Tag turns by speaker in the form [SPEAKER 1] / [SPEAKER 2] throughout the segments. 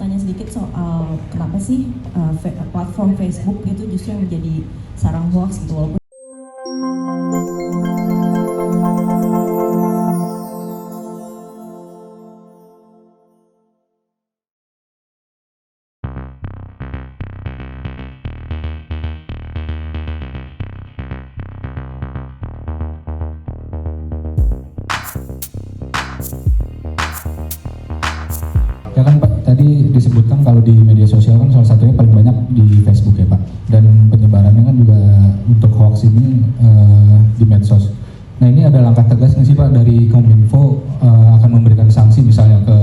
[SPEAKER 1] tanya sedikit soal kenapa sih platform Facebook itu justru yang menjadi sarang hoax gitu, walaupun
[SPEAKER 2] ya kan Pak, tadi disebutkan kalau di media sosial kan salah satunya paling banyak di Facebook ya Pak, dan penyebarannya kan juga untuk hoax ini di medsos. Nah ini ada langkah tegas nggak sih Pak dari Kominfo akan memberikan sanksi misalnya ke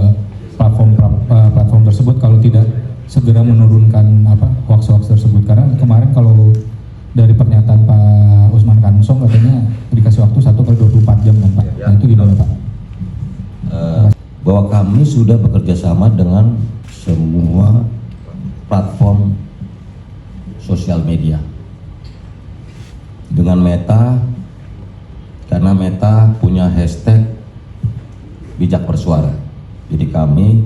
[SPEAKER 2] platform tersebut kalau tidak segera menurunkan hoax tersebut, karena kemarin kalau dari pernyataan Pak Usman Kansong katanya dikasih waktu 1x24 jam kan Pak, nah itu gimana Pak?
[SPEAKER 3] Bahwa kami sudah bekerja sama dengan semua platform sosial media dengan Meta, karena Meta punya hashtag bijak bersuara. Jadi kami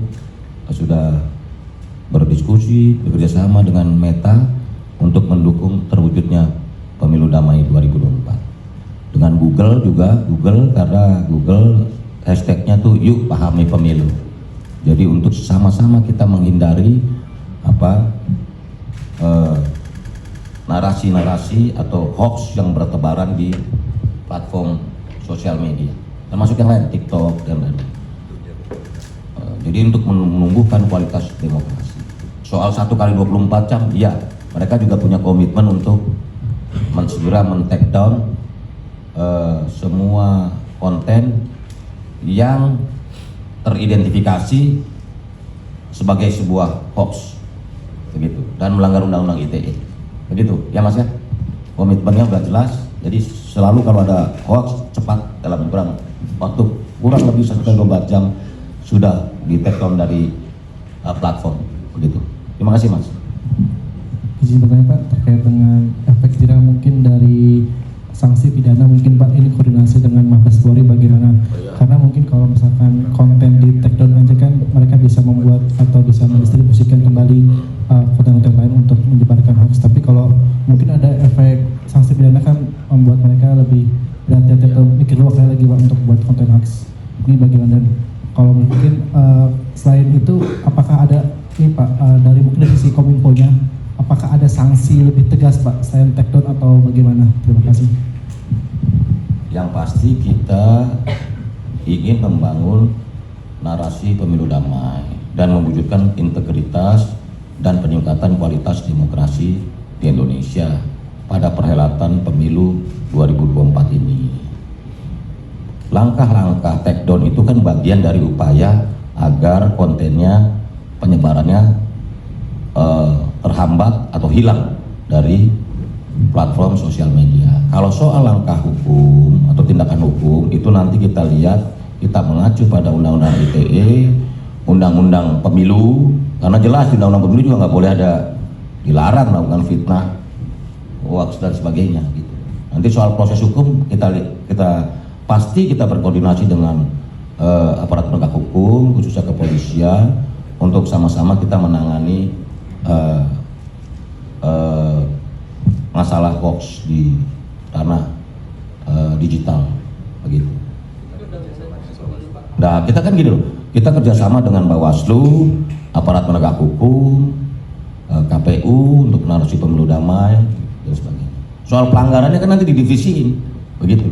[SPEAKER 3] sudah berdiskusi, bekerja sama dengan Meta untuk mendukung terwujudnya pemilu damai 2024. Dengan Google juga, karena Google hashtagnya tuh yuk pahami pemilu. Jadi untuk sama-sama kita menghindari narasi-narasi atau hoax yang bertebaran di platform sosial media, termasuk yang lain, TikTok dan lain-lain. Jadi untuk menumbuhkan kualitas demokrasi. Soal 1x24 jam, ya mereka juga punya komitmen untuk segera men-take down semua konten yang teridentifikasi sebagai sebuah hoax, begitu, dan melanggar undang-undang ITE, begitu ya Mas ya. Komitmennya sudah jelas. Jadi selalu kalau ada hoax cepat dalam waktu kurang lebih 1x24 jam sudah di take down dari platform, begitu. Terima kasih Mas.
[SPEAKER 4] Izin bertanya Pak, terkait dengan efek jerah mungkin dari sanksi pidana, mungkin Pak ini koordinasi dengan Mabes Polri bagaimana? Karena mungkin kalau misalkan konten di take down aja kan mereka bisa membuat atau bisa mendistribusikan kembali konten-konten lain untuk menyebarkan hoax. Tapi kalau mungkin ada efek sanksi pidana kan membuat mereka lebih berhati-hati atau mikir dua kali lagi Pak untuk buat konten hoax. Ini bagaimana? Kalau mungkin selain itu apakah ada ini Pak dari mungkin dari sisi Kominfo-nya, apakah ada sanksi lebih tegas Pak selain take down atau bagaimana? Terima kasih.
[SPEAKER 3] Yang pasti kita ingin membangun narasi pemilu damai dan mewujudkan integritas dan peningkatan kualitas demokrasi di Indonesia pada perhelatan pemilu 2024 ini. Langkah-langkah take down itu kan bagian dari upaya agar kontennya, penyebarannya terhambat atau hilang dari platform sosial media. Kalau soal langkah hukum atau tindakan hukum itu nanti kita lihat, kita mengacu pada undang-undang ITE, undang-undang pemilu, karena jelas di undang-undang pemilu juga nggak boleh ada, dilarang melakukan fitnah, hoax dan sebagainya. Gitu. Nanti soal proses hukum kita pasti kita berkoordinasi dengan aparat penegak hukum, khususnya kepolisian, untuk sama-sama kita menangani masalah hoax di tanah digital, begitu. Nah kita kan gini loh, kita kerjasama dengan Bawaslu, aparat penegak hukum, KPU untuk narasi pemilu damai dan sebagainya. Soal pelanggarannya kan nanti didivisiin, begitu.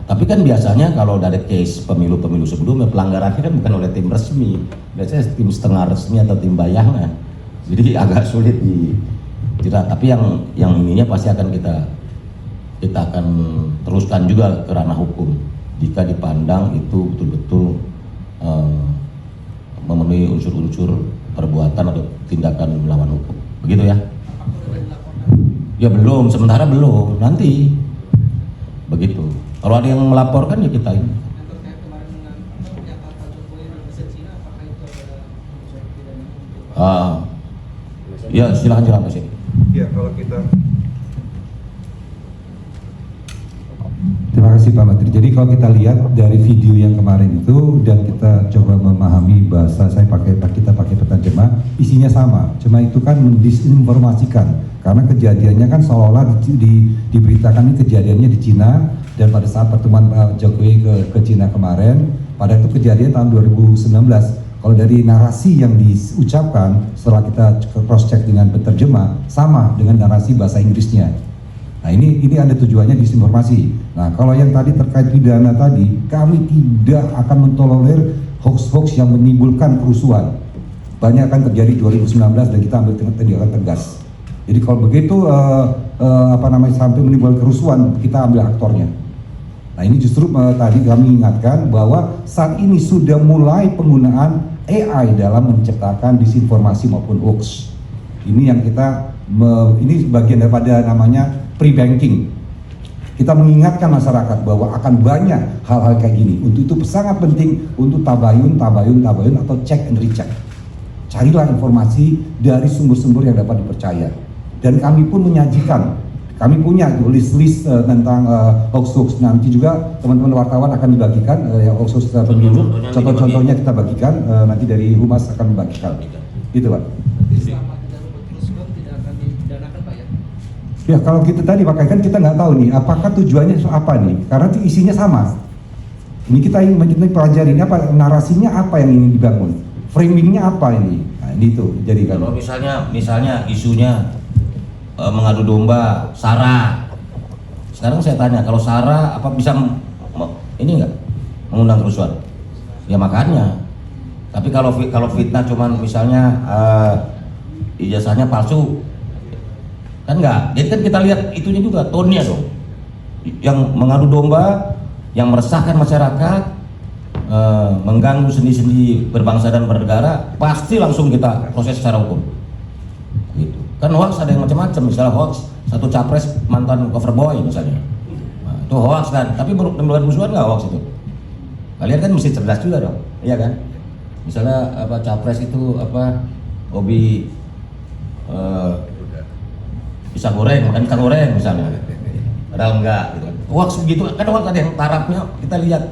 [SPEAKER 3] Tapi kan biasanya kalau dari case pemilu-pemilu sebelumnya pelanggarannya kan bukan oleh tim resmi, biasanya tim setengah resmi atau tim bayangan. Jadi agak sulit dijerat. Tapi yang ininya pasti akan kita akan teruskan juga ke ranah hukum jika dipandang itu betul-betul memenuhi unsur-unsur perbuatan atau tindakan melawan hukum. Begitu ya? Ya belum, sementara belum, nanti begitu. Kalau ada yang melaporkan ya kita ini. Ya silakan Mas.
[SPEAKER 5] Ya kalau kita.
[SPEAKER 6] Terima kasih Pak Menteri. Jadi kalau kita lihat dari video yang kemarin itu dan kita coba memahami bahasa, kita pakai peta isinya sama, cuma itu kan mendisinformasikan karena kejadiannya kan seolah-olah diberitakan ini kejadiannya di Cina, dan pada saat pertemuan Pak Jokowi ke Cina kemarin, pada itu kejadian tahun 2019. Kalau dari narasi yang diucapkan setelah kita cross check dengan penerjemah sama dengan narasi bahasa Inggrisnya. Nah ini ada tujuannya disinformasi. Nah kalau yang tadi terkait pidana tadi, kami tidak akan mentolerir hoax-hoax yang menimbulkan kerusuhan. Banyak akan terjadi 2019 dan kita ambil tindakan tegas. Jadi kalau begitu sampai menimbulkan kerusuhan, kita ambil aktornya. Nah ini justru tadi kami ingatkan bahwa saat ini sudah mulai penggunaan AI dalam menciptakan disinformasi maupun hoax. Ini yang kita ini bagian daripada namanya pre-banking. Kita mengingatkan masyarakat bahwa akan banyak hal-hal kayak gini. Untuk itu sangat penting untuk tabayun atau check and recheck. Carilah informasi dari sumber-sumber yang dapat dipercaya. Dan kami pun menyajikan, kami punya list-list tentang hoax-hoax. Nanti juga teman-teman wartawan akan dibagikan hoax-hoax pemilu. Contoh-contohnya kita bagikan, nanti dari Humas akan membagikan. Gitu Pak. Ya kalau kita tadi pakai kan kita nggak tahu nih apakah tujuannya apa nih, karena isinya sama. Ini kita ingin pelajari ini apa, narasinya apa yang ingin dibangun, framingnya apa ini. Nah ini tuh jadi
[SPEAKER 3] kalau misalnya isunya mengadu domba SARA. Sekarang saya tanya, kalau SARA apa bisa ini nggak mengundang kerusuhan? Ya makanya. Tapi kalau fitnah cuman misalnya ijazahnya palsu, kan enggak. Jadi kan kita lihat itunya juga, tone-nya dong. Yang mengadu domba, yang meresahkan masyarakat, mengganggu sendi-sendi berbangsa dan bernegara, pasti langsung kita proses secara hukum. Gitu. Kan hoax ada yang macam-macam, misalnya hoax satu capres mantan cover boy misalnya. Nah, itu hoax kan, tapi menimbulkan kerusuhan nggak hoax itu? Kalian kan mesti cerdas juga dong, iya kan? Misalnya apa capres itu apa hobi pisang goreng, makan pisang goreng misalnya, padahal enggak gitu kan. Hoax begitu kan, hoax ada yang tarafnya, kita lihat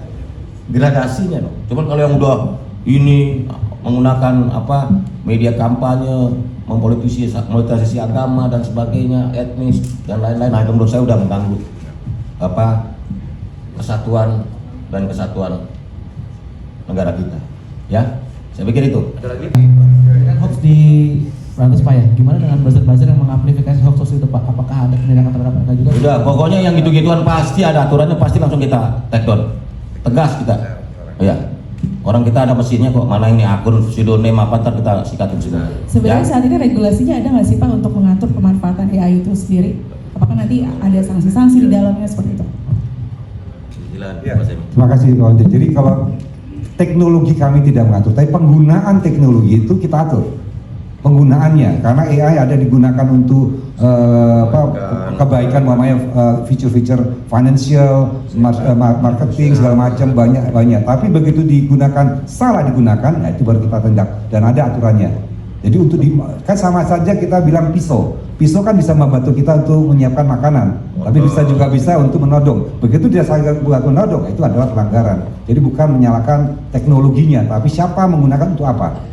[SPEAKER 3] gradasinya dong. Cuman kalau yang udah ini menggunakan apa media kampanye, mempolitisasi agama dan sebagainya, etnis dan lain-lain, nah itu menurut saya udah mengganggu apa kesatuan dan kesatuan negara kita. Ya, saya pikir itu. Ada lagi?
[SPEAKER 4] Hoax di Rantas Pak ya, gimana dengan buzzer-buzzer yang mengamplifikasi hoax itu Pak? Apakah ada penindakan terhadap mereka juga?
[SPEAKER 3] Udah, pokoknya yang gitu-gituan pasti ada aturannya, pasti langsung kita take down. Tegas kita. Ya. Orang kita ada mesinnya kok, mana ini akun pseudonym apa, ntar kita sikatin semua.
[SPEAKER 1] Sebenarnya
[SPEAKER 3] Ya.
[SPEAKER 1] saat ini regulasinya ada nggak sih Pak untuk mengatur pemanfaatan AI itu sendiri? Apakah nanti ada sanksi-sanksi di dalamnya seperti itu?
[SPEAKER 6] Ya, terima kasih Pak Wandi. Jadi kalau teknologi kami tidak mengatur, tapi penggunaan teknologi itu kita atur. Penggunaannya, karena AI ada digunakan untuk kebaikan, feature-feature financial, marketing segala macam banyak. Tapi begitu salah digunakan, nah itu baru kita tindak dan ada aturannya. Jadi kan sama saja kita bilang pisau kan bisa membantu kita untuk menyiapkan makanan, tapi bisa untuk menodong. Begitu dia buat menodong, itu adalah pelanggaran. Jadi bukan menyalahkan teknologinya, tapi siapa menggunakan untuk apa.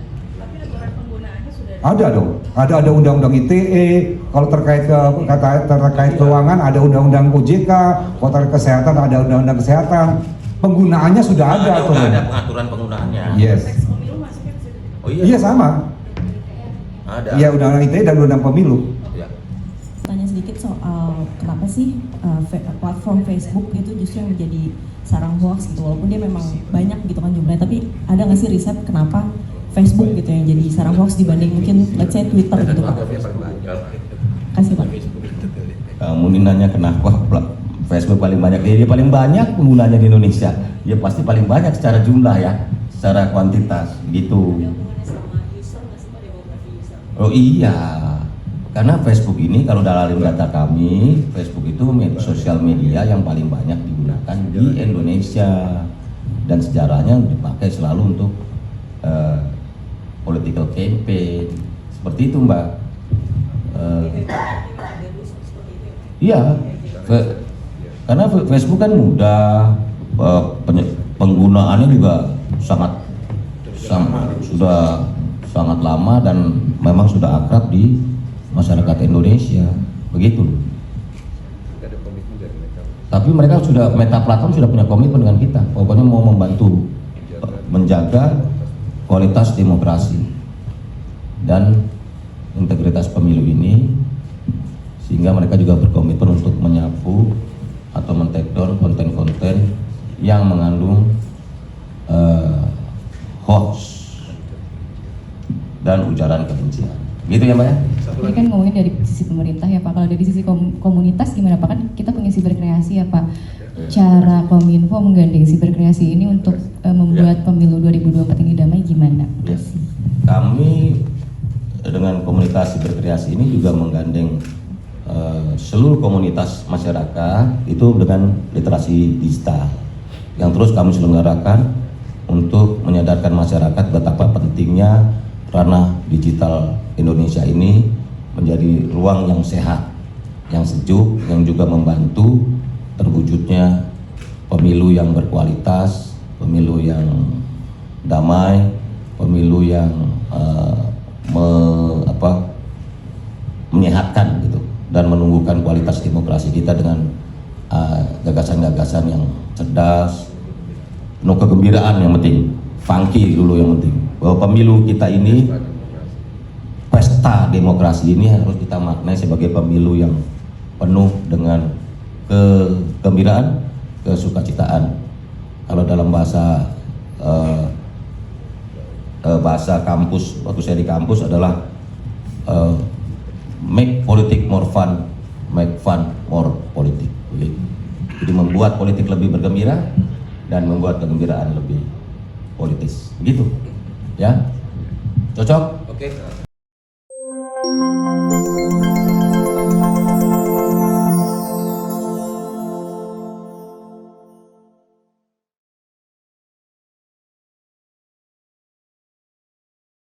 [SPEAKER 6] Ada dong, ada undang-undang ITE, kalau terkait keuangan ada undang-undang OJK, kalau terkait kesehatan ada undang-undang kesehatan. Penggunaannya sudah ada
[SPEAKER 3] pengaturan penggunaannya.
[SPEAKER 6] Yes.
[SPEAKER 3] Oh iya.
[SPEAKER 6] Iya sama.
[SPEAKER 3] Ada.
[SPEAKER 6] Iya, undang-undang ITE dan undang pemilu.
[SPEAKER 3] Ya.
[SPEAKER 1] Tanya sedikit soal kenapa sih platform Facebook itu justru yang menjadi sarang hoax gitu, walaupun dia memang banyak gitu kan jumlahnya, tapi ada nggak sih riset kenapa Facebook gitu yang jadi sarang hoax dibanding mungkin let's say Twitter gitu Pak? Kasih Pak.
[SPEAKER 3] Kamu ini nanya kenapa Facebook paling banyak? Dia paling banyak penggunanya di Indonesia. Dia pasti paling banyak secara jumlah ya, secara kuantitas gitu. Oh iya, karena Facebook ini kalau dalam data kami, Facebook itu sosial media yang paling banyak digunakan di Indonesia dan sejarahnya dipakai selalu untuk political campaign seperti itu Mbak. Iya, karena Facebook kan mudah, penggunaannya juga sangat sudah sangat lama dan memang sudah akrab di masyarakat Indonesia, begitu. Tapi mereka sudah, Meta Platform sudah punya komitmen dengan kita, pokoknya mau membantu menjaga kualitas demokrasi dan integritas pemilu ini, sehingga mereka juga berkomitmen untuk menyapu atau men-take down konten-konten yang mengandung hoax dan ujaran kebencian. Gitu ya Mbak ya?
[SPEAKER 5] Ini kan ngomongin dari sisi pemerintah ya Pak, kalau dari sisi komunitas gimana Pak? Kan kita punya siberkreasi ya Pak. Cara Kominfo menggandeng siberkreasi ini untuk membuat pemilu 2024 ini damai gimana?
[SPEAKER 3] Ya. Kami dengan komunitas siberkreasi ini juga menggandeng seluruh komunitas masyarakat itu dengan literasi digital yang terus kami selenggarakan untuk menyadarkan masyarakat betapa pentingnya ranah digital Indonesia ini menjadi ruang yang sehat, yang sejuk, yang juga membantu terwujudnya pemilu yang berkualitas, pemilu yang damai, pemilu yang menyehatkan gitu, dan menumbuhkan kualitas demokrasi kita dengan gagasan-gagasan yang cerdas, penuh kegembiraan yang penting, funky dulu yang penting, bahwa pemilu kita ini, pesta demokrasi ini harus kita maknai sebagai pemilu yang penuh dengan kegembiraan, kesukacitaan. Kalau dalam bahasa kampus, waktu saya di kampus adalah make politik more fun, make fun more politik. Jadi membuat politik lebih bergembira dan membuat kegembiraan lebih politis. Begitu, ya? Cocok? Oke.